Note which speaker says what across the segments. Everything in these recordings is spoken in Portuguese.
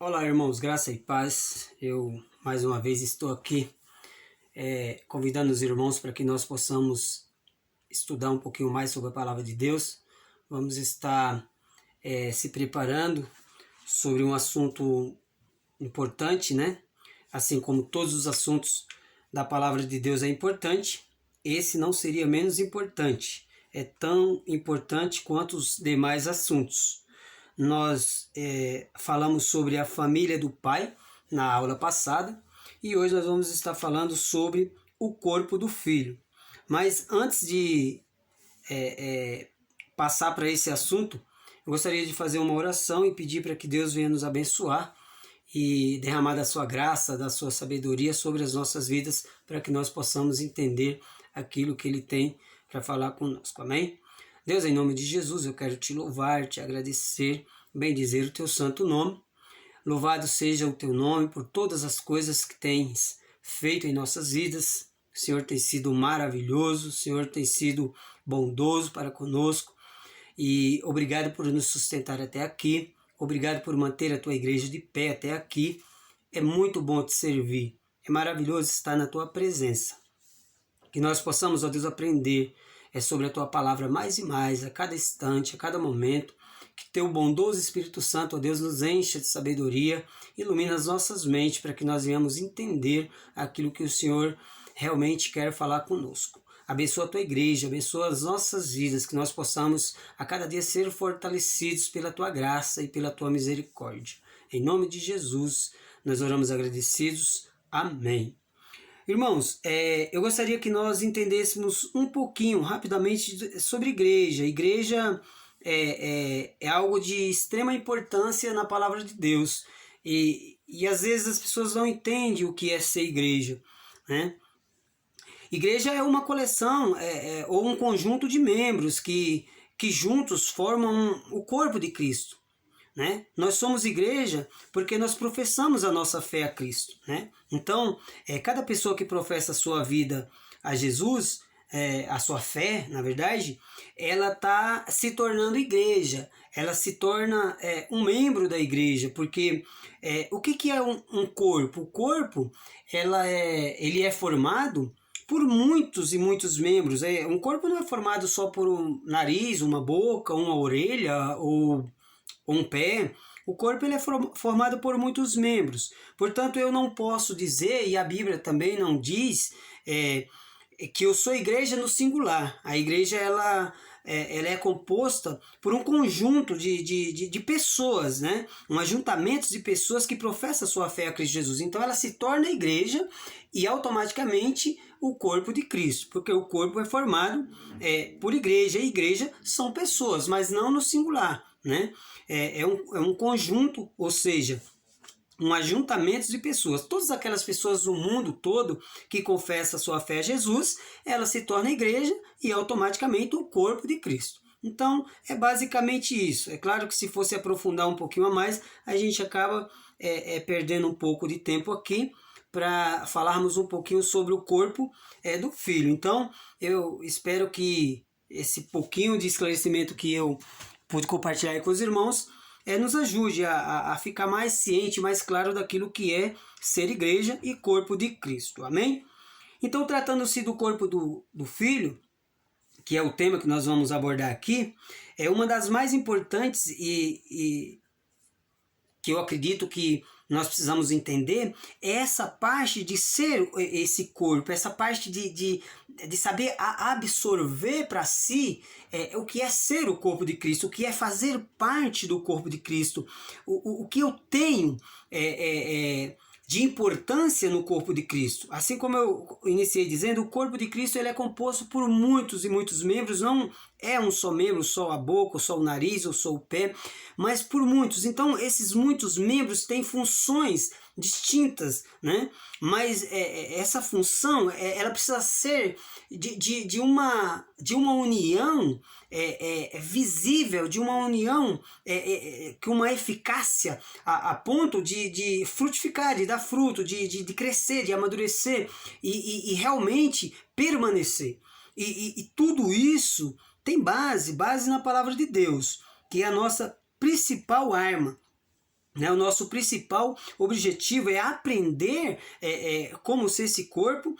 Speaker 1: Olá, irmãos, graça e paz. Eu mais uma vez estou aqui convidando os irmãos para que nós possamos estudar um pouquinho mais sobre a palavra de Deus. Vamos estar se preparando sobre um assunto importante, né? Assim como todos os assuntos da palavra de Deus é importante, esse não seria menos importante. É tão importante quanto os demais assuntos. Nós falamos sobre a família do pai na aula passada e hoje nós vamos estar falando sobre o corpo do filho. Mas antes de passar para esse assunto, eu gostaria de fazer uma oração e pedir para que Deus venha nos abençoar e derramar da sua graça, da sua sabedoria sobre as nossas vidas, para que nós possamos entender aquilo que Ele tem para falar conosco. Amém? Deus, em nome de Jesus, eu quero te louvar, te agradecer, bendizer o teu santo nome. Louvado seja o teu nome por todas as coisas que tens feito em nossas vidas. O Senhor tem sido maravilhoso, o Senhor tem sido bondoso para conosco. E obrigado por nos sustentar até aqui. Obrigado por manter a tua igreja de pé até aqui. É muito bom te servir. É maravilhoso estar na tua presença. Que nós possamos, ó Deus, aprender sobre a tua palavra mais e mais, a cada instante, a cada momento. Que teu bondoso Espírito Santo, ó Deus, nos encha de sabedoria, ilumina as nossas mentes para que nós venhamos entender aquilo que o Senhor realmente quer falar conosco. Abençoa a tua igreja, abençoa as nossas vidas, que nós possamos a cada dia ser fortalecidos pela tua graça e pela tua misericórdia. Em nome de Jesus, nós oramos agradecidos. Amém. Irmãos, eu gostaria que nós entendêssemos um pouquinho, rapidamente, sobre igreja. Igreja é algo de extrema importância na palavra de Deus. E às vezes as pessoas não entendem o que é ser igreja, né? Igreja é uma coleção ou um conjunto de membros que juntos formam o corpo de Cristo. Né? Nós somos igreja porque nós professamos a nossa fé a Cristo. Né? Então, cada pessoa que professa a sua vida a Jesus, a sua fé, na verdade, ela está se tornando igreja, ela se torna um membro da igreja, porque o que é um corpo? O corpo ele é formado por muitos e muitos membros. Um corpo não é formado só por um nariz, uma boca, uma orelha ou um pé. O corpo ele é formado por muitos membros. Portanto, eu não posso dizer, e a Bíblia também não diz, que eu sou igreja no singular. A igreja ela é composta por um conjunto de pessoas, né? Um ajuntamento de pessoas que professam a sua fé a Cristo Jesus. Então ela se torna igreja e automaticamente o corpo de Cristo, porque o corpo é formado por igreja, e igreja são pessoas, mas não no singular, né? É um conjunto, ou seja, um ajuntamento de pessoas. Todas aquelas pessoas do mundo todo que confessam a sua fé a Jesus, ela se torna igreja e automaticamente o corpo de Cristo. Então, é basicamente isso. É claro que se fosse aprofundar um pouquinho a mais, a gente acaba perdendo um pouco de tempo aqui para falarmos um pouquinho sobre o corpo do Filho. Então, eu espero que esse pouquinho de esclarecimento que eu pude compartilhar aí com os irmãos nos ajude a ficar mais ciente, mais claro daquilo que é ser igreja e corpo de Cristo. Amém? Então, tratando-se do corpo do Filho, que é o tema que nós vamos abordar aqui, é uma das mais importantes e que eu acredito que nós precisamos entender, é essa parte de ser esse corpo, essa parte de saber absorver para si o que é ser o corpo de Cristo, o que é fazer parte do corpo de Cristo, o que eu tenho de importância no corpo de Cristo. Assim como eu iniciei dizendo, o corpo de Cristo ele é composto por muitos e muitos membros, não é um só membro, só a boca, ou só o nariz, ou só o pé, mas por muitos. Então, esses muitos membros têm funções distintas, né? Mas essa função, ela precisa ser de uma união visível, de uma união com uma eficácia a ponto de frutificar, de dar fruto, de crescer, de amadurecer e realmente permanecer. E tudo isso tem base na palavra de Deus, que é a nossa principal arma. O nosso principal objetivo é aprender como ser esse corpo,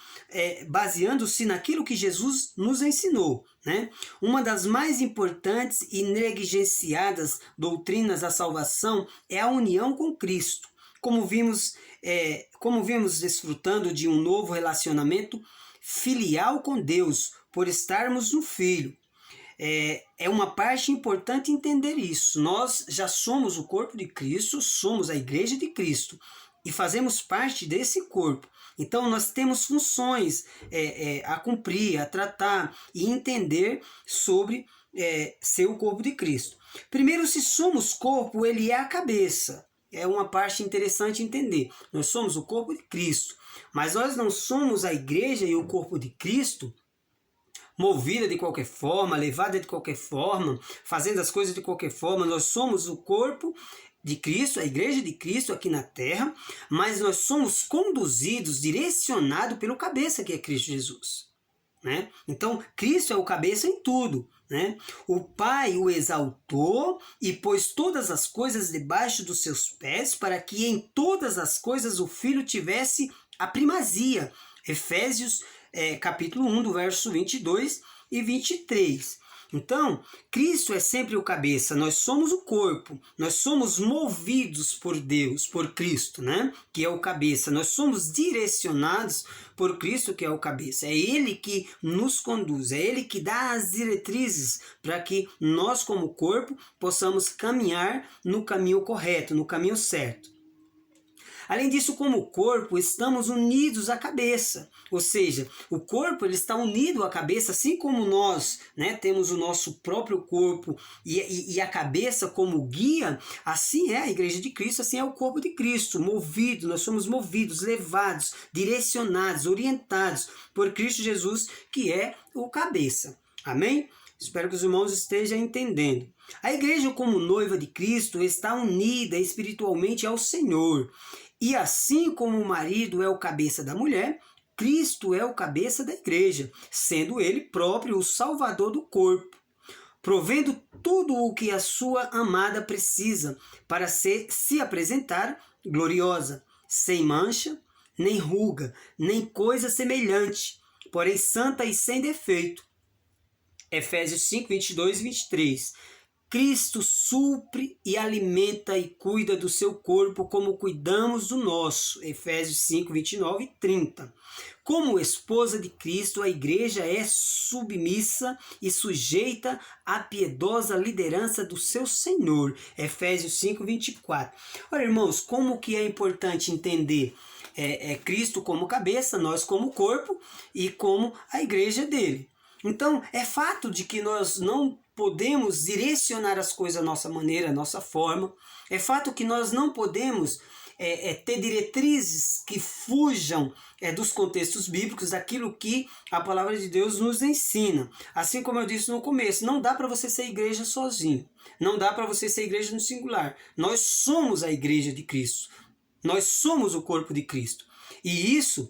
Speaker 1: baseando-se naquilo que Jesus nos ensinou. Né? Uma das mais importantes e negligenciadas doutrinas da salvação é a união com Cristo. Como vimos desfrutando de um novo relacionamento filial com Deus, por estarmos no Filho. É uma parte importante entender isso. Nós já somos o corpo de Cristo, somos a igreja de Cristo e fazemos parte desse corpo. Então nós temos funções a cumprir, a tratar e entender sobre ser o corpo de Cristo. Primeiro, se somos corpo, ele é a cabeça. É uma parte interessante entender. Nós somos o corpo de Cristo, mas nós não somos a igreja e o corpo de Cristo movida de qualquer forma, levada de qualquer forma, fazendo as coisas de qualquer forma. Nós somos o corpo de Cristo, a igreja de Cristo aqui na terra, mas nós somos conduzidos, direcionados pelo cabeça que é Cristo Jesus. Né? Então, Cristo é o cabeça em tudo. Né? O Pai o exaltou e pôs todas as coisas debaixo dos seus pés, para que em todas as coisas o Filho tivesse a primazia. Efésios capítulo 1, do verso 22 e 23. Então, Cristo é sempre o cabeça, nós somos o corpo, nós somos movidos por Deus, por Cristo, né? Que é o cabeça, nós somos direcionados por Cristo, que é o cabeça. É Ele que nos conduz, é Ele que dá as diretrizes para que nós, como corpo, possamos caminhar no caminho correto, no caminho certo. Além disso, como corpo, estamos unidos à cabeça. Ou seja, o corpo ele está unido à cabeça, assim como nós, né, temos o nosso próprio corpo e a cabeça como guia, assim é a igreja de Cristo, assim é o corpo de Cristo, movido, nós somos movidos, levados, direcionados, orientados por Cristo Jesus, que é o cabeça. Amém? Espero que os irmãos estejam entendendo. A igreja como noiva de Cristo está unida espiritualmente ao Senhor. E assim como o marido é o cabeça da mulher, Cristo é o cabeça da igreja, sendo ele próprio o salvador do corpo, provendo tudo o que a sua amada precisa para se apresentar gloriosa, sem mancha, nem ruga, nem coisa semelhante, porém santa e sem defeito. Efésios 5, 22 e 23. Cristo supre e alimenta e cuida do seu corpo como cuidamos do nosso. Efésios 5, 29 e 30. Como esposa de Cristo, a igreja é submissa e sujeita à piedosa liderança do seu Senhor. Efésios 5, 24. Olha, irmãos, como que é importante entender Cristo como cabeça, nós como corpo e como a igreja dele. Então, é fato de que nós não podemos direcionar as coisas à nossa maneira, à nossa forma. É fato que nós não podemos ter diretrizes que fujam dos contextos bíblicos, daquilo que a palavra de Deus nos ensina. Assim como eu disse no começo, não dá para você ser igreja sozinho. Não dá para você ser igreja no singular. Nós somos a igreja de Cristo. Nós somos o corpo de Cristo. E isso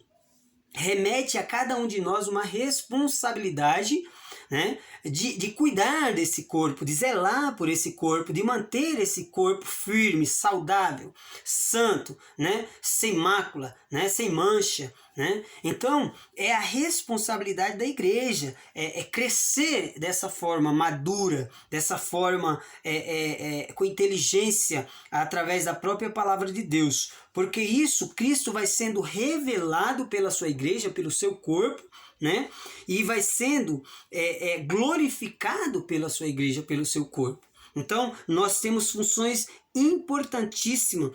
Speaker 1: remete a cada um de nós uma responsabilidade, né, de cuidar desse corpo, de zelar por esse corpo, de manter esse corpo firme, saudável, santo, né, sem mácula, né, sem mancha. Né? Então, é a responsabilidade da igreja, crescer dessa forma madura, dessa forma com inteligência, através da própria palavra de Deus. Porque isso, Cristo vai sendo revelado pela sua igreja, pelo seu corpo, né? E vai sendo glorificado pela sua igreja, pelo seu corpo. Então, nós temos funções importantíssimas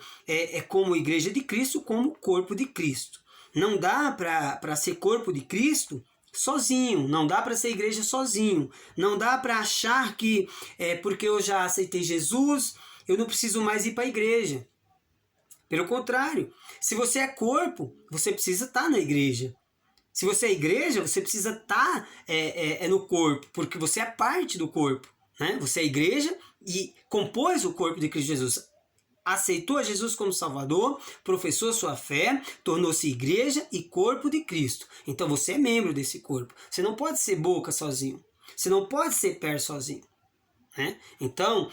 Speaker 1: como igreja de Cristo, como corpo de Cristo. Não dá para ser corpo de Cristo sozinho, não dá para ser igreja sozinho, não dá para achar que porque eu já aceitei Jesus, eu não preciso mais ir para a igreja. Pelo contrário, se você é corpo, você precisa estar na igreja. Se você é igreja, você precisa estar no corpo, porque você é parte do corpo. Né? Você é igreja e compôs o corpo de Cristo Jesus. Aceitou a Jesus como Salvador, professou sua fé, tornou-se igreja e corpo de Cristo. Então você é membro desse corpo. Você não pode ser boca sozinho. Você não pode ser pé sozinho. Né? Então,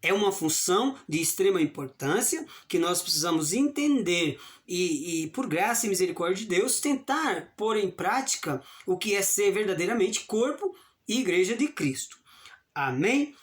Speaker 1: É uma função de extrema importância que nós precisamos entender e, por graça e misericórdia de Deus, tentar pôr em prática o que é ser verdadeiramente corpo e igreja de Cristo. Amém?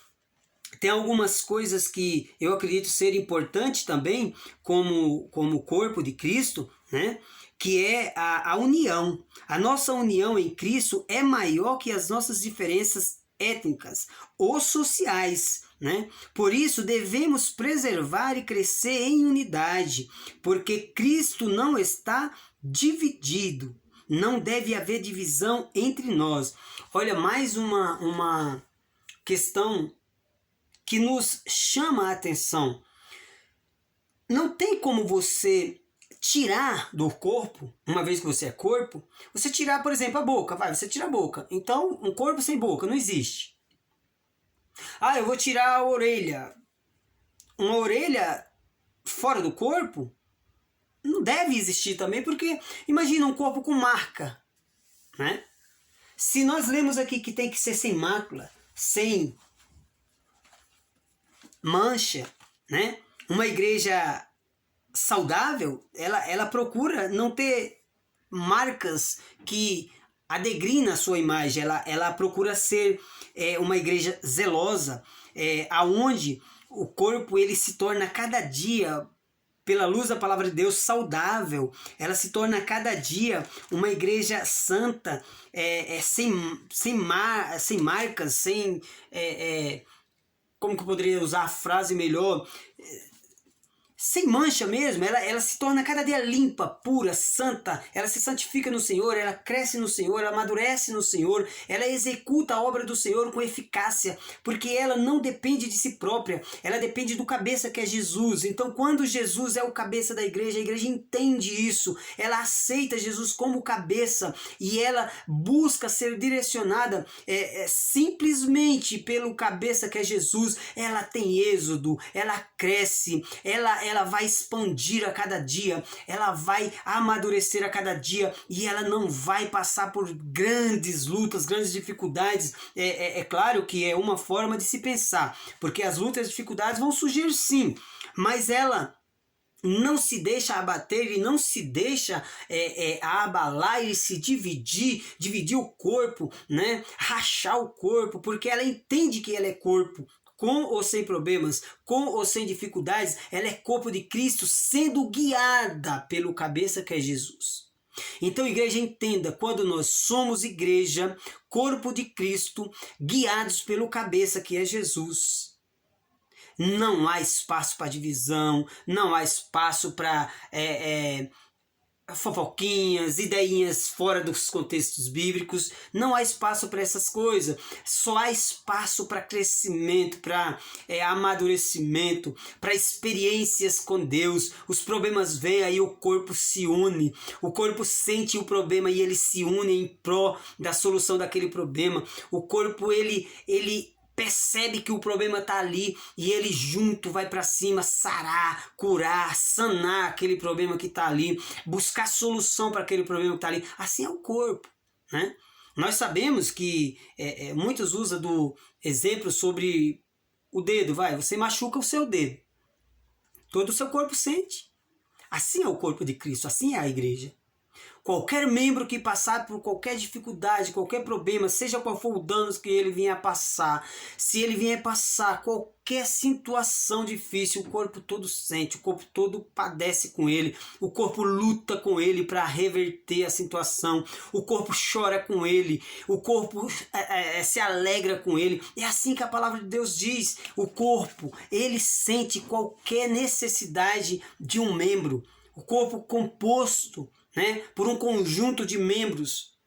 Speaker 1: Tem algumas coisas que eu acredito ser importante também como corpo de Cristo, né? Que é a união. A nossa união em Cristo é maior que as nossas diferenças étnicas ou sociais, né? Por isso devemos preservar e crescer em unidade, porque Cristo não está dividido. Não deve haver divisão entre nós. Olha, mais uma questão que nos chama a atenção. Não tem como você tirar do corpo, uma vez que você é corpo, você tirar, por exemplo, a boca. Você tira a boca. Então, um corpo sem boca não existe. Ah, eu vou tirar a orelha. Uma orelha fora do corpo não deve existir também, porque imagina um corpo com marca, né? Se nós lemos aqui que tem que ser sem mácula, sem mancha, né? Uma igreja saudável, ela procura não ter marcas que adegrina a sua imagem, ela procura ser uma igreja zelosa, aonde o corpo ele se torna cada dia, pela luz da palavra de Deus, saudável. Ela se torna cada dia uma igreja santa, sem marcas, sem... como que eu poderia usar a frase melhor? Sem mancha mesmo, ela se torna cada dia limpa, pura, santa, ela se santifica no Senhor, ela cresce no Senhor, ela amadurece no Senhor, ela executa a obra do Senhor com eficácia, porque ela não depende de si própria, ela depende do cabeça que é Jesus. Então quando Jesus é o cabeça da igreja, a igreja entende isso, ela aceita Jesus como cabeça e ela busca ser direcionada simplesmente pelo cabeça que é Jesus. Ela tem êxodo, ela cresce, ela vai expandir a cada dia, ela vai amadurecer a cada dia e ela não vai passar por grandes lutas, grandes dificuldades. É claro que é uma forma de se pensar, porque as lutas e dificuldades vão surgir sim, mas ela não se deixa abater e não se deixa abalar e se dividir o corpo, né? Rachar o corpo, porque ela entende que ela é corpo. Com ou sem problemas, com ou sem dificuldades, ela é corpo de Cristo, sendo guiada pelo cabeça que é Jesus. Então, igreja, entenda, quando nós somos igreja, corpo de Cristo, guiados pelo cabeça que é Jesus, não há espaço para divisão, não há espaço para fofoquinhas, ideinhas fora dos contextos bíblicos. Não há espaço para essas coisas. Só há espaço para crescimento, para amadurecimento, para experiências com Deus. Os problemas vêm, aí o corpo se une, o corpo sente o problema e ele se une em pró da solução daquele problema. O corpo ele percebe que o problema está ali e ele junto vai para cima sarar, curar, sanar aquele problema que está ali, buscar solução para aquele problema que está ali. Assim é o corpo, né? Nós sabemos que muitos usam do exemplo sobre o dedo. Você machuca o seu dedo, todo o seu corpo sente. Assim é o corpo de Cristo, assim é a igreja. Qualquer membro que passar por qualquer dificuldade, qualquer problema, seja qual for o dano que ele vier a passar, se ele vier a passar qualquer situação difícil, o corpo todo sente, o corpo todo padece com ele, o corpo luta com ele para reverter a situação, o corpo chora com ele, o corpo se alegra com ele. É assim que a palavra de Deus diz. O corpo, ele sente qualquer necessidade de um membro. O corpo composto, né, por um conjunto de membros.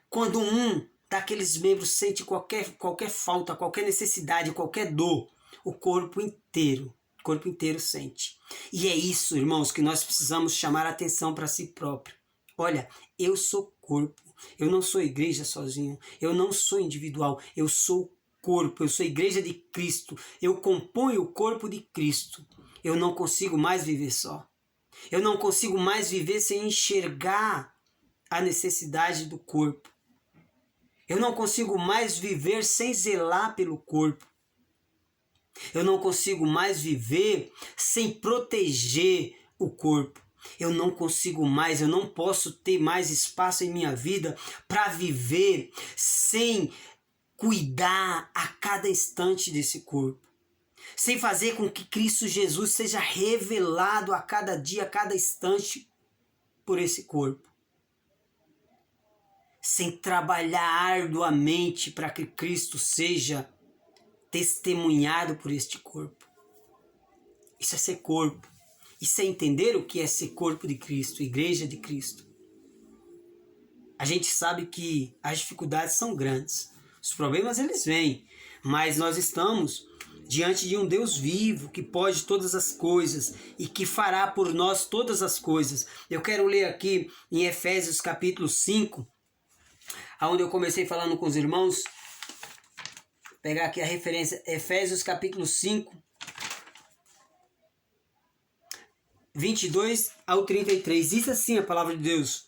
Speaker 1: Quando um daqueles membros sente qualquer falta, qualquer necessidade, qualquer dor, o corpo inteiro sente. E é isso, irmãos, que nós precisamos chamar a atenção para si próprio. Olha, eu sou corpo, eu não sou igreja sozinho, eu não sou individual, eu sou corpo, eu sou igreja de Cristo, eu componho o corpo de Cristo. Eu não consigo mais viver só. Eu não consigo mais viver sem enxergar a necessidade do corpo. Eu não consigo mais viver sem zelar pelo corpo. Eu não consigo mais viver sem proteger o corpo. Eu não consigo mais, eu não posso ter mais espaço em minha vida para viver sem cuidar a cada instante desse corpo. Sem fazer com que Cristo Jesus seja revelado a cada dia, a cada instante por esse corpo. Sem trabalhar arduamente para que Cristo seja testemunhado por este corpo. Isso é ser corpo. Isso é entender o que é ser corpo de Cristo, igreja de Cristo. A gente sabe que as dificuldades são grandes. Os problemas eles vêm, mas nós estamos diante de um Deus vivo que pode todas as coisas e que fará por nós todas as coisas. Eu quero ler aqui em Efésios capítulo 5, onde eu comecei falando com os irmãos. Vou pegar aqui a referência, Efésios capítulo 5, 22 ao 33. Diz assim a palavra de Deus.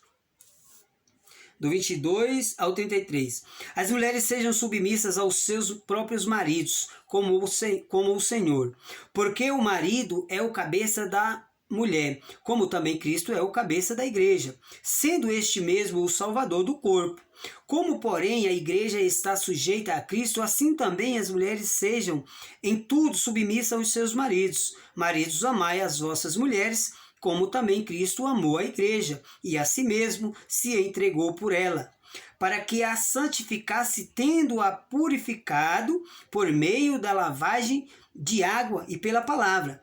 Speaker 1: Do 22 ao 33. As mulheres sejam submissas aos seus próprios maridos, como o Senhor. Porque o marido é o cabeça da mulher, como também Cristo é o cabeça da igreja, sendo este mesmo o Salvador do corpo. Como, porém, a igreja está sujeita a Cristo, assim também as mulheres sejam em tudo submissas aos seus maridos. Maridos, amai as vossas mulheres, como também Cristo amou a igreja, e a si mesmo se entregou por ela, para que a santificasse, tendo-a purificado por meio da lavagem de água e pela palavra,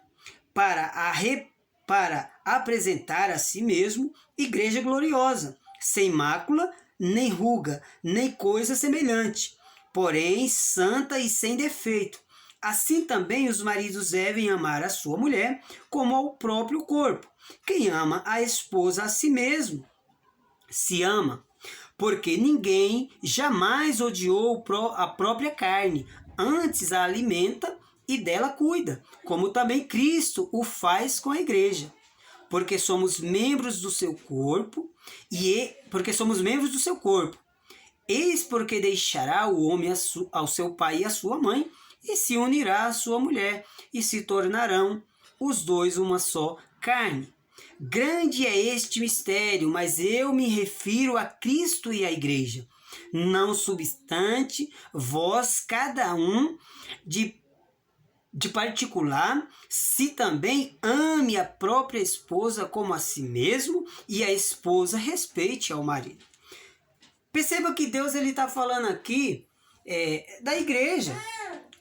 Speaker 1: para apresentar a si mesmo igreja gloriosa, sem mácula, nem ruga, nem coisa semelhante, porém santa e sem defeito. Assim também os maridos devem amar a sua mulher como ao próprio corpo. Quem ama a esposa a si mesmo se ama, porque ninguém jamais odiou a própria carne, antes a alimenta e dela cuida, como também Cristo o faz com a igreja. Porque somos membros do seu corpo, Eis porque deixará o homem ao seu pai e à sua mãe, e se unirá à sua mulher, e se tornarão os dois uma só carne. Grande é este mistério, mas eu me refiro a Cristo e à igreja. Não obstante, vós, cada um de particular, se também ame a própria esposa como a si mesmo, e a esposa respeite ao marido. Perceba que Deus está falando aqui da igreja.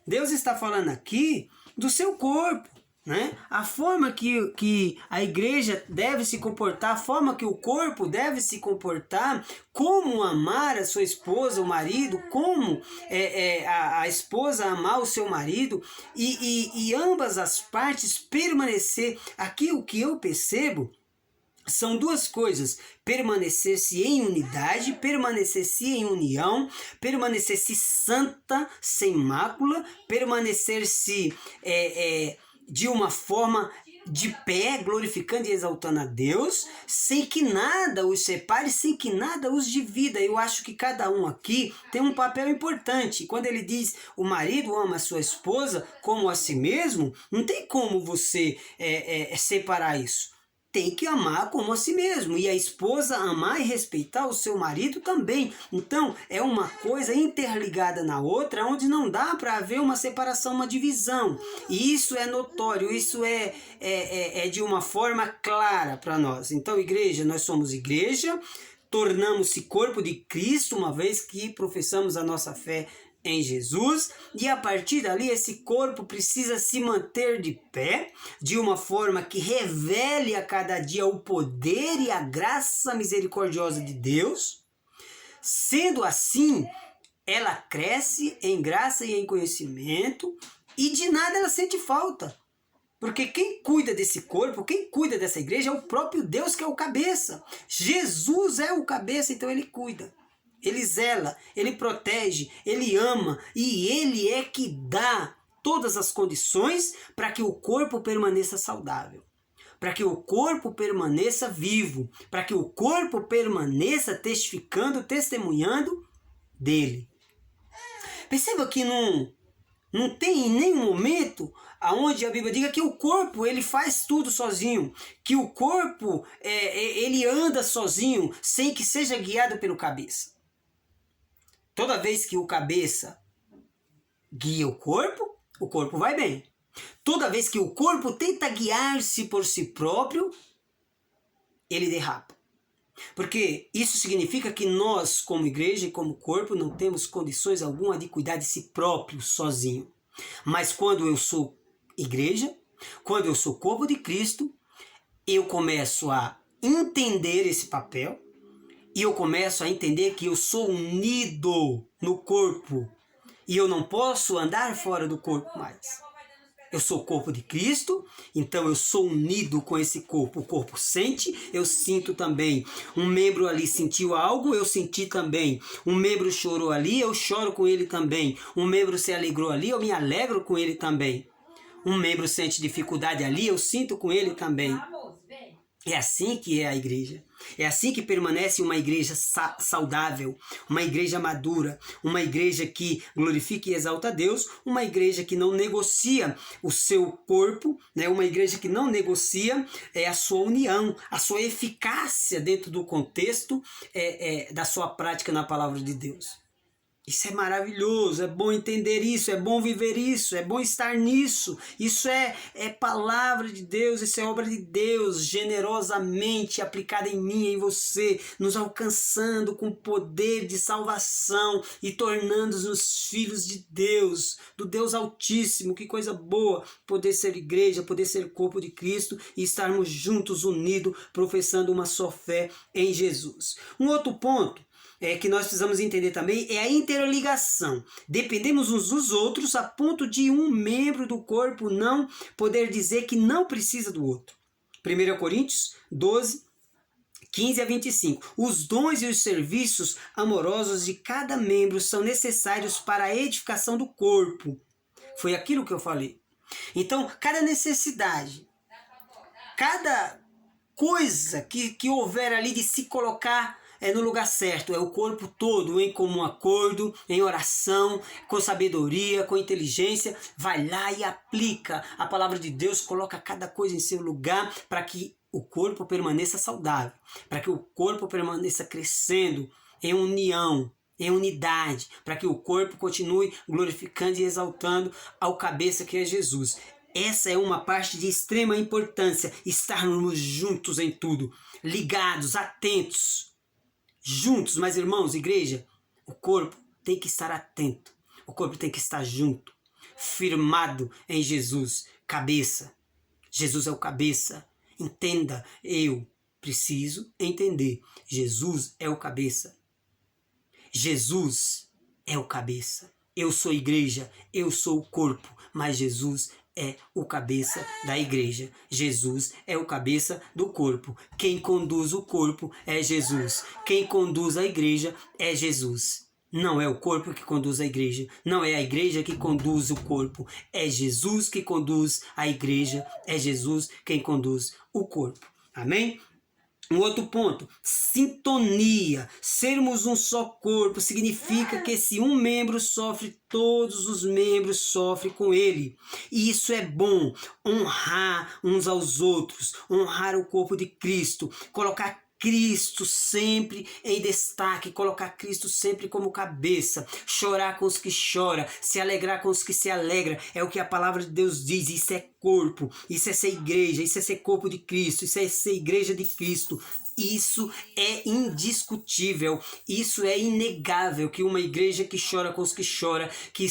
Speaker 1: Deus está falando aqui do seu corpo, né? A forma que a igreja deve se comportar, a forma que o corpo deve se comportar, como amar a sua esposa, o marido, como a esposa amar o seu marido e ambas as partes permanecer. Aqui o que eu percebo são duas coisas: permanecer-se em unidade, permanecer-se em união, permanecer-se santa, sem mácula, permanecer-se de uma forma de pé, glorificando e exaltando a Deus, sem que nada os separe, sem que nada os divida. Eu acho que cada um aqui tem um papel importante. Quando ele diz o marido ama a sua esposa como a si mesmo, não tem como você separar isso. Tem que amar como a si mesmo, e a esposa amar e respeitar o seu marido também. Então é uma coisa interligada na outra, onde não dá para haver uma separação, uma divisão. E isso é notório, isso é de uma forma clara para nós. Então, igreja, nós somos igreja, tornamos-se corpo de Cristo, uma vez que professamos a nossa fé em Jesus, e a partir dali esse corpo precisa se manter de pé, de uma forma que revele a cada dia o poder e a graça misericordiosa de Deus. Sendo assim, ela cresce em graça e em conhecimento, e de nada ela sente falta. Porque quem cuida desse corpo, quem cuida dessa igreja é o próprio Deus, que é o cabeça. Jesus é o cabeça, então ele cuida. Ele zela, ele protege, ele ama, e ele é que dá todas as condições para que o corpo permaneça saudável, para que o corpo permaneça vivo, para que o corpo permaneça testificando, testemunhando dele. Perceba que Não tem em nenhum momento aonde a Bíblia diga que o corpo ele faz tudo sozinho, que o corpo ele anda sozinho sem que seja guiado pelo cabeça. Toda vez que o cabeça guia o corpo vai bem. Toda vez que o corpo tenta guiar-se por si próprio, ele derrapa. Porque isso significa que nós, como igreja e como corpo, não temos condições alguma de cuidar de si próprio sozinho. Mas quando eu sou igreja, quando eu sou corpo de Cristo, eu começo a entender esse papel e eu começo a entender que eu sou unido no corpo e eu não posso andar fora do corpo mais. Eu sou o corpo de Cristo, então eu sou unido com esse corpo. O corpo sente, eu sinto também. Um membro ali sentiu algo, eu senti também. Um membro chorou ali, eu choro com ele também. Um membro se alegrou ali, eu me alegro com ele também. Um membro sente dificuldade ali, eu sinto com ele também. É assim que é a igreja. É assim que permanece uma igreja saudável, uma igreja madura, uma igreja que glorifica e exalta a Deus, uma igreja que não negocia o seu corpo, né? Uma igreja que não negocia a sua união, a sua eficácia dentro do contexto da sua prática na palavra de Deus. Isso é maravilhoso, é bom entender isso, é bom viver isso, é bom estar nisso. Isso é palavra de Deus, isso é obra de Deus, generosamente aplicada em mim e em você, nos alcançando com poder de salvação e tornando-nos filhos de Deus, do Deus Altíssimo. Que coisa boa poder ser igreja, poder ser corpo de Cristo e estarmos juntos, unidos, professando uma só fé em Jesus. Um outro ponto que nós precisamos entender também é a interligação. Dependemos uns dos outros a ponto de um membro do corpo não poder dizer que não precisa do outro. 1 Coríntios 12, 15 a 25. Os dons e os serviços amorosos de cada membro são necessários para a edificação do corpo. Foi aquilo que eu falei. Então, cada necessidade, cada coisa que houver ali de se colocar no lugar certo, é o corpo todo em comum acordo, em oração, com sabedoria, com inteligência, vai lá e aplica a palavra de Deus, coloca cada coisa em seu lugar para que o corpo permaneça saudável, para que o corpo permaneça crescendo em união, em unidade, para que o corpo continue glorificando e exaltando ao cabeça que é Jesus. Essa é uma parte de extrema importância, estarmos juntos em tudo, ligados, atentos, juntos. Mas irmãos, igreja, o corpo tem que estar atento, o corpo tem que estar junto, firmado em Jesus, cabeça. Jesus é o cabeça. Entenda, eu preciso entender. Jesus é o cabeça. Jesus é o cabeça. Eu sou igreja, eu sou o corpo, mas Jesus é o cabeça da igreja. Jesus é o cabeça do corpo. Quem conduz o corpo é Jesus. Quem conduz a igreja é Jesus. Não é o corpo que conduz a igreja. Não é a igreja que conduz o corpo. É Jesus que conduz a igreja. É Jesus quem conduz o corpo. Amém? Um outro ponto, sintonia. Sermos um só corpo significa que se um membro sofre, todos os membros sofrem com ele. E isso é bom, honrar uns aos outros, honrar o corpo de Cristo, colocar Cristo sempre em destaque, colocar Cristo sempre como cabeça, chorar com os que choram, se alegrar com os que se alegram, é o que a palavra de Deus diz. Isso é corpo, isso é ser igreja, isso é ser corpo de Cristo, isso é ser igreja de Cristo. Isso é indiscutível, isso é inegável, que uma igreja que chora com os que choram, que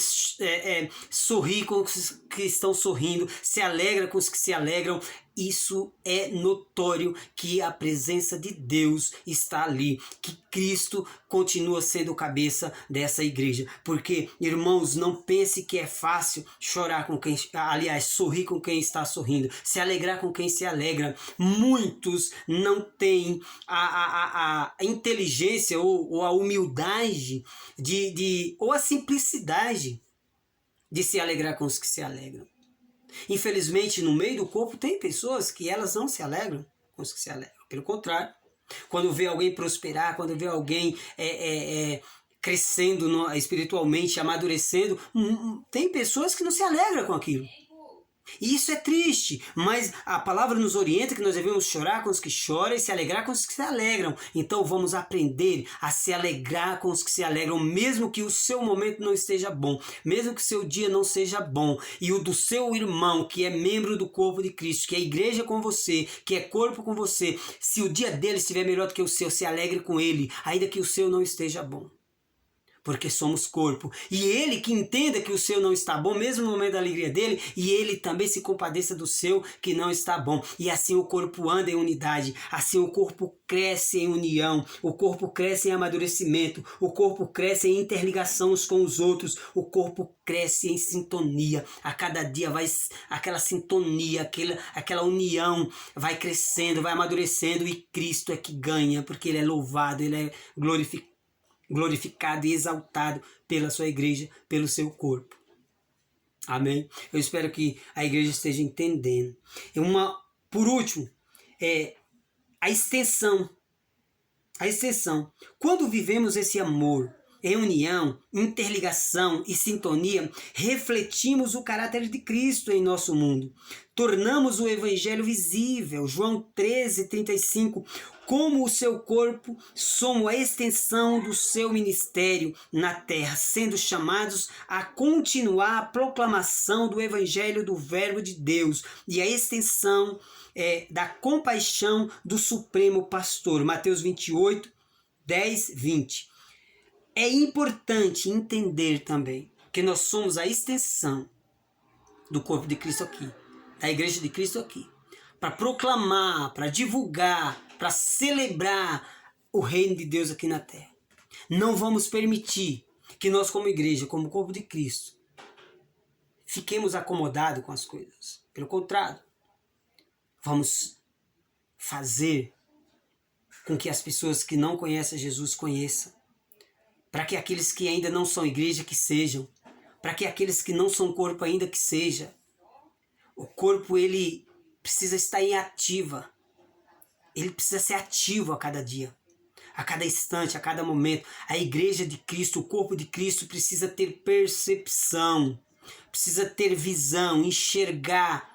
Speaker 1: sorri com os que estão sorrindo, se alegra com os que se alegram, isso é notório que a presença de Deus está ali, que Cristo continua sendo o cabeça dessa igreja. Porque, irmãos, não pense que é fácil chorar com quem, aliás, sorrir com quem está sorrindo, se alegrar com quem se alegra. Muitos não têm a inteligência ou a humildade ou a simplicidade de se alegrar com os que se alegram. Infelizmente, no meio do corpo tem pessoas que elas não se alegram com os que se alegram. Pelo contrário, quando vê alguém prosperar, quando vê alguém crescendo espiritualmente, amadurecendo, tem pessoas que não se alegram com aquilo. E isso é triste, mas a palavra nos orienta que nós devemos chorar com os que choram e se alegrar com os que se alegram. Então vamos aprender a se alegrar com os que se alegram, mesmo que o seu momento não esteja bom, mesmo que o seu dia não seja bom. E o do seu irmão, que é membro do corpo de Cristo, que é igreja com você, que é corpo com você, se o dia dele estiver melhor do que o seu, se alegre com ele, ainda que o seu não esteja bom. Porque somos corpo. E ele que entenda que o seu não está bom, mesmo no momento da alegria dele, e ele também se compadeça do seu que não está bom. E assim o corpo anda em unidade, assim o corpo cresce em união, o corpo cresce em amadurecimento, o corpo cresce em interligação uns com os outros, o corpo cresce em sintonia. A cada dia vai aquela sintonia, aquela união vai crescendo, vai amadurecendo, e Cristo é que ganha, porque ele é louvado, ele é glorificado e exaltado pela sua igreja, pelo seu corpo. Amém? Eu espero que a igreja esteja entendendo. Por último, a extensão. A extensão. Quando vivemos esse amor em união, interligação e sintonia, refletimos o caráter de Cristo em nosso mundo. Tornamos o evangelho visível. João 13:35. Como o seu corpo, somos a extensão do seu ministério na terra, sendo chamados a continuar a proclamação do evangelho do Verbo de Deus e a extensão da compaixão do Supremo Pastor. Mateus 28:10-20. É importante entender também que nós somos a extensão do corpo de Cristo aqui, da igreja de Cristo aqui, para proclamar, para divulgar, para celebrar o reino de Deus aqui na terra. Não vamos permitir que nós, como igreja, como corpo de Cristo, fiquemos acomodados com as coisas. Pelo contrário, vamos fazer com que as pessoas que não conhecem Jesus conheçam, para que aqueles que ainda não são igreja que sejam, para que aqueles que não são corpo ainda que seja. O corpo, ele precisa estar em ativa. Ele precisa ser ativo a cada dia, a cada instante, a cada momento. A igreja de Cristo, o corpo de Cristo precisa ter percepção, precisa ter visão, enxergar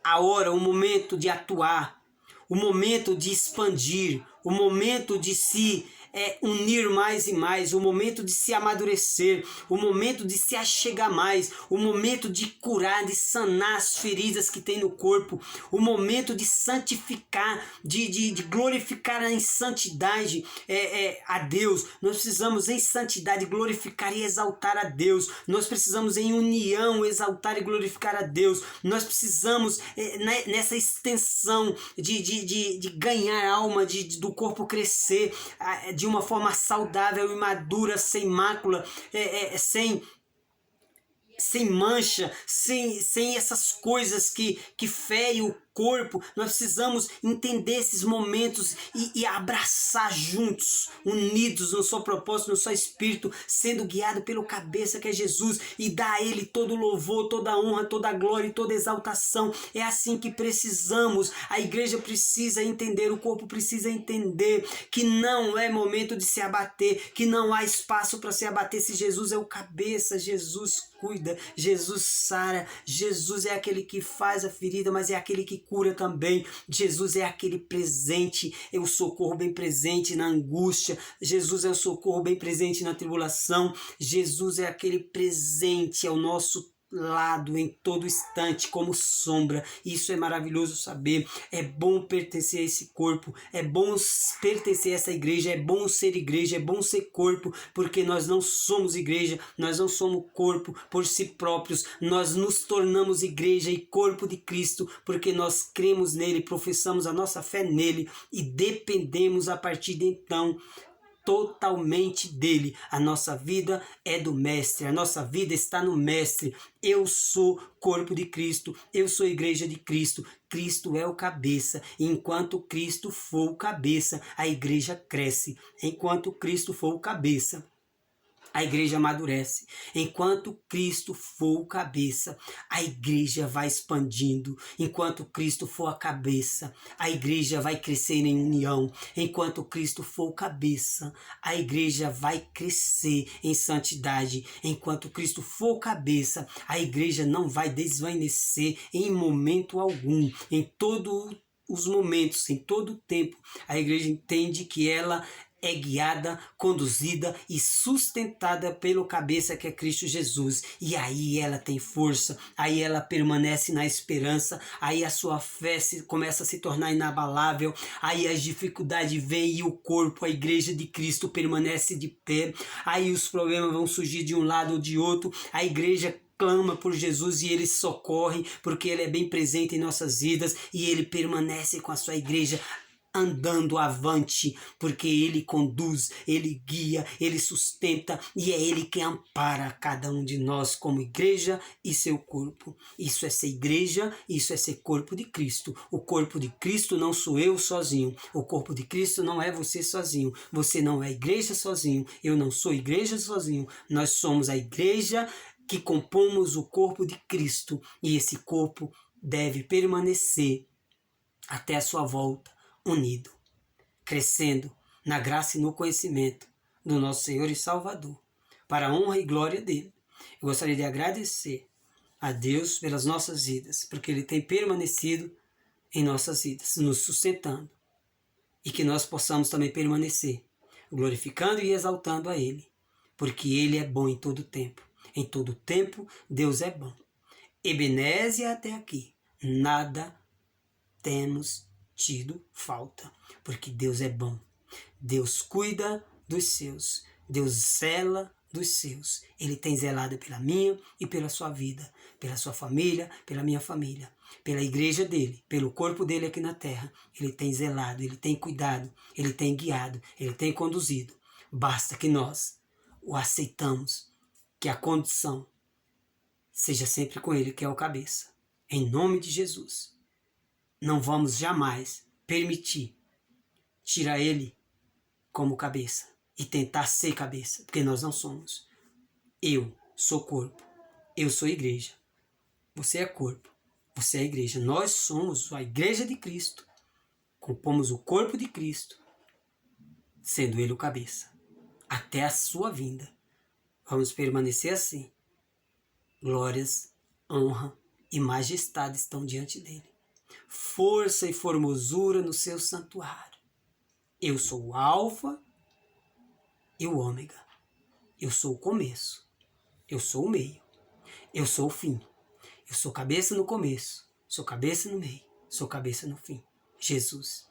Speaker 1: a hora, o momento de atuar, o momento de expandir, o momento de se unir mais e mais, o momento de se amadurecer, o momento de se achegar mais, o momento de curar, de sanar as feridas que tem no corpo, o momento de santificar, de glorificar em santidade a Deus. Nós precisamos em santidade glorificar e exaltar a Deus. Nós precisamos em união exaltar e glorificar a Deus. Nós precisamos nessa extensão de ganhar alma, do corpo crescer de uma forma saudável e madura, sem mácula, sem mancha, sem essas coisas que ferem o corpo. Nós precisamos entender esses momentos e abraçar juntos, unidos no seu propósito, no seu espírito, sendo guiado pelo cabeça que é Jesus, e dar a ele todo louvor, toda honra, toda glória e toda exaltação. É assim que precisamos. A igreja precisa entender, o corpo precisa entender que não é momento de se abater, que não há espaço para se abater. Se Jesus é o cabeça, Jesus cuida, Jesus sara, Jesus é aquele que faz a ferida, mas é aquele que cura também. Jesus é aquele presente, é o socorro bem presente na angústia. Jesus é o socorro bem presente na tribulação. Jesus é aquele presente ao nosso lado em todo instante, como sombra. Isso é maravilhoso saber. É bom pertencer a esse corpo, é bom pertencer a essa igreja, é bom ser corpo, porque nós não somos igreja, nós não somos corpo por si próprios. Nós nos tornamos igreja e corpo de Cristo porque nós cremos nele, professamos a nossa fé nele e dependemos a partir de então totalmente dele. A nossa vida é do Mestre, a nossa vida está no Mestre. Eu sou corpo de Cristo, eu sou igreja de Cristo. Cristo é o cabeça, e enquanto Cristo for o cabeça, a igreja cresce. Enquanto Cristo for o cabeça, a igreja amadurece. Enquanto Cristo for o cabeça, a igreja vai expandindo. Enquanto Cristo for a cabeça, a igreja vai crescer em união. Enquanto Cristo for o cabeça, a igreja vai crescer em santidade. Enquanto Cristo for o cabeça, a igreja não vai desvanecer em momento algum. Em todos os momentos, em todo o tempo, a igreja entende que ela é guiada, conduzida e sustentada pelo cabeça que é Cristo Jesus. E aí ela tem força, aí ela permanece na esperança, aí a sua fé começa a se tornar inabalável, aí as dificuldades vêm e o corpo, a igreja de Cristo permanece de pé, aí os problemas vão surgir de um lado ou de outro, a igreja clama por Jesus e ele socorre, porque ele é bem presente em nossas vidas e ele permanece com a sua igreja andando avante, porque ele conduz, ele guia, ele sustenta e é ele que ampara cada um de nós como igreja e seu corpo. Isso é ser igreja, isso é ser corpo de Cristo. O corpo de Cristo não sou eu sozinho, o corpo de Cristo não é você sozinho, você não é igreja sozinho, eu não sou igreja sozinho, nós somos a igreja que compomos o corpo de Cristo e esse corpo deve permanecer até a sua volta, unido, crescendo na graça e no conhecimento do nosso Senhor e Salvador, para a honra e glória dele. Eu gostaria de agradecer a Deus pelas nossas vidas, porque ele tem permanecido em nossas vidas, nos sustentando, e que nós possamos também permanecer, glorificando e exaltando a ele, porque ele é bom em todo tempo. Em todo tempo, Deus é bom. Ebenezer até aqui, nada temos tido falta, porque Deus é bom. Deus cuida dos seus, Deus zela dos seus. Ele tem zelado pela minha e pela sua vida, pela sua família, pela minha família, pela igreja dele, pelo corpo dele aqui na terra. Ele tem zelado, ele tem cuidado, ele tem guiado, ele tem conduzido. Basta que nós o aceitamos, que a condição seja sempre com ele, que é o cabeça. Em nome de Jesus. Não vamos jamais permitir tirar ele como cabeça e tentar ser cabeça, porque nós não somos. Eu sou corpo, eu sou igreja. Você é corpo, você é igreja. Nós somos a igreja de Cristo. Compomos o corpo de Cristo, sendo ele o cabeça, até a sua vinda. Vamos permanecer assim. Glórias, honra e majestade estão diante dele. Força e formosura no seu santuário. Eu sou o Alfa e o Ômega. Eu sou o começo. Eu sou o meio. Eu sou o fim. Eu sou cabeça no começo. Sou cabeça no meio. Sou cabeça no fim. Jesus,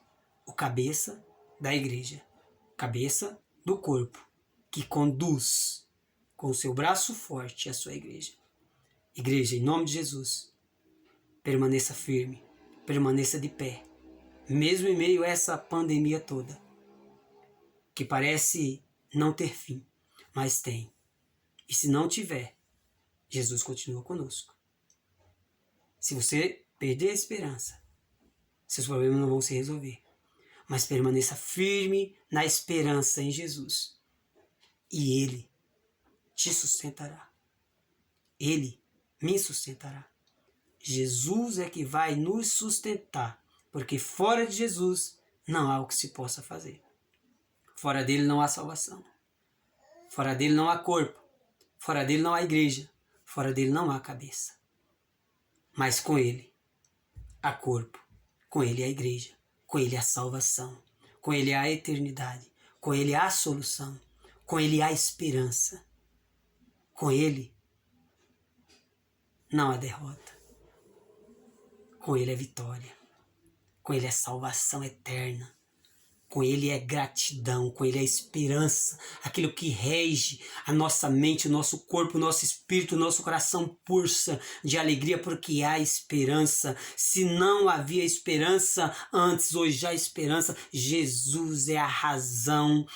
Speaker 1: o cabeça da igreja. Cabeça do corpo, que conduz com o seu braço forte a sua igreja. Igreja, em nome de Jesus, permaneça firme. Permaneça de pé, mesmo em meio a essa pandemia toda, que parece não ter fim, mas tem. E se não tiver, Jesus continua conosco. Se você perder a esperança, seus problemas não vão se resolver. Mas permaneça firme na esperança em Jesus. E Ele te sustentará. Ele me sustentará. Jesus é que vai nos sustentar, porque fora de Jesus não há o que se possa fazer. Fora dele não há salvação. Fora dele não há corpo. Fora dele não há igreja. Fora dele não há cabeça. Mas com ele há corpo. Com ele há igreja. Com ele há salvação. Com ele há eternidade. Com ele há solução. Com ele há esperança. Com ele não há derrota. Com ele é vitória, com ele é salvação eterna, com ele é gratidão, com ele é esperança, aquilo que rege a nossa mente, o nosso corpo, o nosso espírito, o nosso coração pulsa de alegria porque há esperança. Se não havia esperança antes, hoje há esperança. Jesus é a razão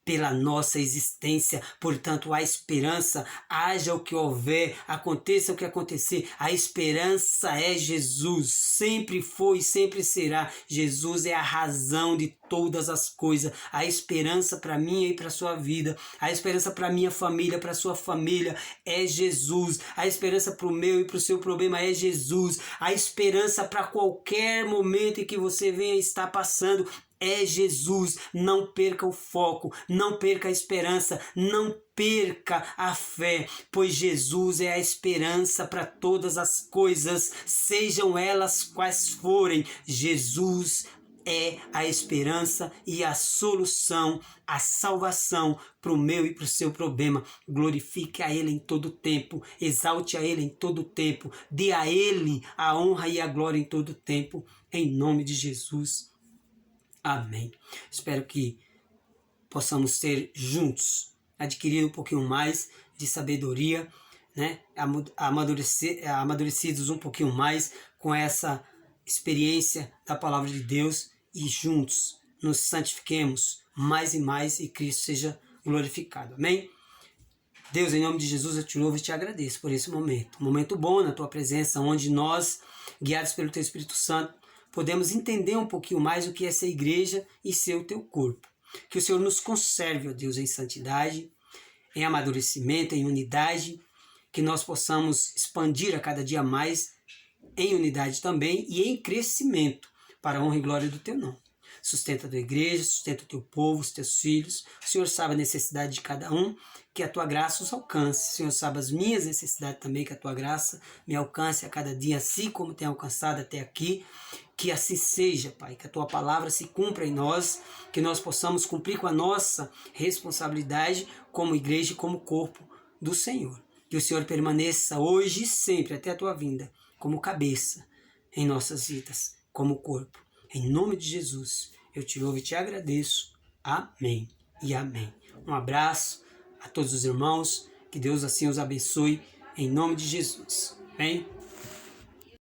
Speaker 1: pela nossa existência. Portanto, há esperança, haja o que houver, aconteça o que acontecer, a esperança é Jesus, sempre foi e sempre será. Jesus é a razão de todas as coisas, a esperança para mim e para a sua vida, a esperança para minha família, para a sua família é Jesus, a esperança para o meu e para o seu problema é Jesus, a esperança para qualquer momento em que você venha estar passando é Jesus. Não perca o foco, não perca a esperança, não perca a fé, pois Jesus é a esperança para todas as coisas, sejam elas quais forem. Jesus é a esperança e a solução, a salvação para o meu e para o seu problema. Glorifique a Ele em todo tempo, exalte a Ele em todo tempo, dê a Ele a honra e a glória em todo tempo, em nome de Jesus. Amém. Espero que possamos ter juntos adquirido um pouquinho mais de sabedoria, né? Amadurecidos um pouquinho mais com essa experiência da palavra de Deus e juntos nos santifiquemos mais e mais e Cristo seja glorificado. Amém? Deus, em nome de Jesus, eu te louvo e te agradeço por esse momento. Um momento bom na tua presença, onde nós, guiados pelo teu Espírito Santo, podemos entender um pouquinho mais o que é ser igreja e ser o teu corpo. Que o Senhor nos conserve, ó Deus, em santidade, em amadurecimento, em unidade, que nós possamos expandir a cada dia mais em unidade também e em crescimento para a honra e glória do teu nome. Sustenta a tua igreja, sustenta o teu povo, os teus filhos. O Senhor sabe a necessidade de cada um, que a tua graça os alcance. O Senhor sabe as minhas necessidades também, que a tua graça me alcance a cada dia, assim como tem alcançado até aqui. Que assim seja, Pai, que a tua palavra se cumpra em nós, que nós possamos cumprir com a nossa responsabilidade como igreja e como corpo do Senhor. Que o Senhor permaneça hoje e sempre, até a tua vinda, como cabeça em nossas vidas, como corpo. Em nome de Jesus, eu te louvo e te agradeço. Amém e amém. Um abraço a todos os irmãos, que Deus assim os abençoe, em nome de Jesus. Amém?